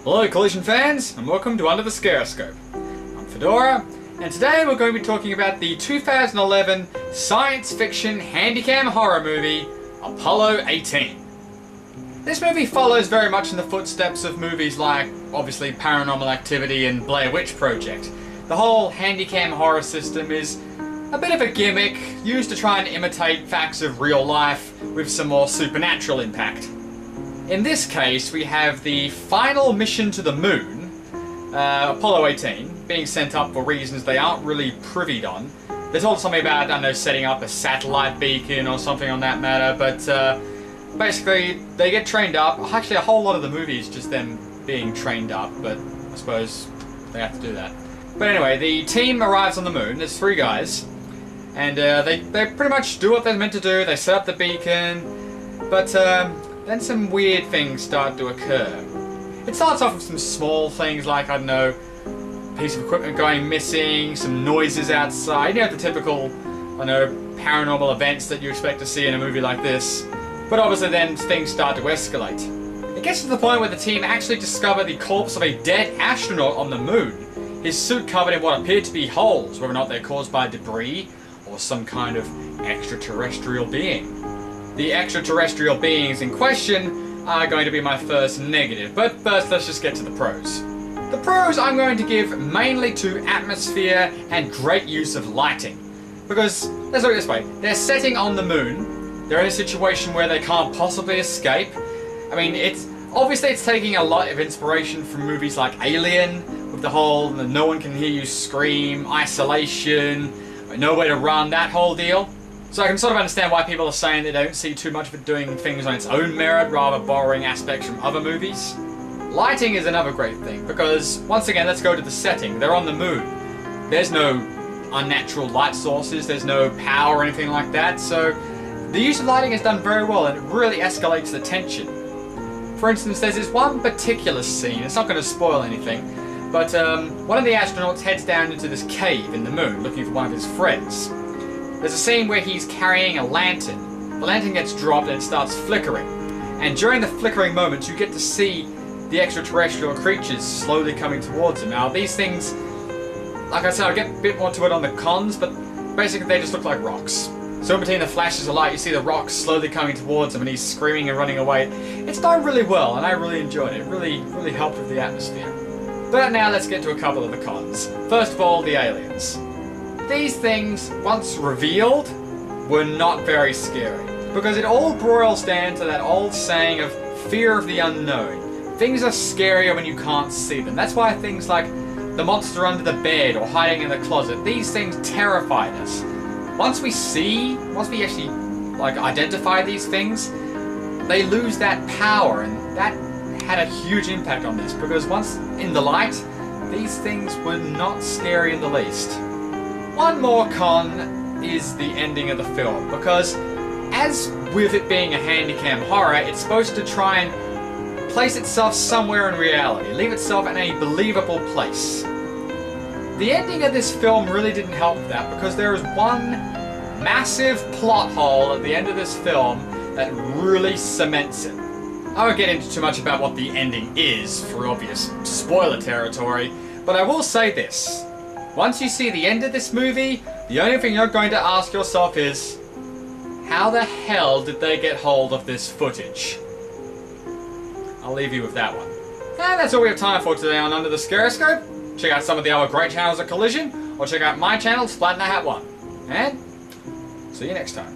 Hello Collision fans, and welcome to Under the Scaroscope. I'm Fedora, and today we're going to be talking about the 2011 science fiction handycam horror movie, Apollo 18. This movie follows very much in the footsteps of movies like, obviously, Paranormal Activity and Blair Witch Project. The whole handycam horror system is a bit of a gimmick, used to try and imitate facts of real life with some more supernatural impact. In this case, we have the final mission to the moon, Apollo 18, being sent up for reasons they aren't really privy on. They're told something about, I don't know, setting up a satellite beacon or something on that matter, but basically they get trained up. Actually, a whole lot of the movie is just them being trained up, but I suppose they have to do that. But anyway, the team arrives on the moon. There's 3 guys, and they pretty much do what they're meant to do. They set up the beacon, but then some weird things start to occur. It starts off with some small things like, I don't know, a piece of equipment going missing, some noises outside, you know, the typical, I don't know, paranormal events that you expect to see in a movie like this. But obviously then things start to escalate. It gets to the point where the team actually discover the corpse of a dead astronaut on the moon. His suit covered in what appeared to be holes, whether or not they're caused by debris or some kind of extraterrestrial being. The extraterrestrial beings in question are going to be my first negative, but first let's just get to the pros. The pros I'm going to give mainly to atmosphere and great use of lighting. Because, let's look at it this way, they're setting on the moon, they're in a situation where they can't possibly escape. I mean, obviously it's taking a lot of inspiration from movies like Alien, with the whole no one can hear you scream, isolation, nowhere to run, that whole deal. So I can sort of understand why people are saying they don't see too much of it doing things on its own merit, rather borrowing aspects from other movies. Lighting is another great thing, because, once again, let's go to the setting. They're on the moon. There's no unnatural light sources, there's no power or anything like that, so the use of lighting is done very well, and it really escalates the tension. For instance, there's this one particular scene, it's not going to spoil anything, but one of the astronauts heads down into this cave in the moon, looking for one of his friends. There's a scene where he's carrying a lantern. The lantern gets dropped and it starts flickering. And during the flickering moments, you get to see the extraterrestrial creatures slowly coming towards him. Now, these things, like I said, I'll get a bit more to it on the cons, but basically they just look like rocks. So in between the flashes of light, you see the rocks slowly coming towards him and he's screaming and running away. It's done really well, and I really enjoyed it. It really helped with the atmosphere. But now let's get to a couple of the cons. First of all, the aliens. These things, once revealed, were not very scary. Because it all boils down to that old saying of fear of the unknown. Things are scarier when you can't see them. That's why things like the monster under the bed or hiding in the closet, these things terrified us. Once we actually identify these things, they lose that power, and that had a huge impact on this. Because once in the light, these things were not scary in the least. One more con is the ending of the film, because as with it being a handycam horror, it's supposed to try and place itself somewhere in reality, leave itself in a believable place. The ending of this film really didn't help that, because there is one massive plot hole at the end of this film that really cements it. I won't get into too much about what the ending is, for obvious spoiler territory, but I will say this. Once you see the end of this movie, the only thing you're going to ask yourself is, how the hell did they get hold of this footage? I'll leave you with that one. And that's all we have time for today on Under the Scaroscope. Check out some of the other great channels at Collision, or check out my channel, Splat in the Hat 1. And see you next time.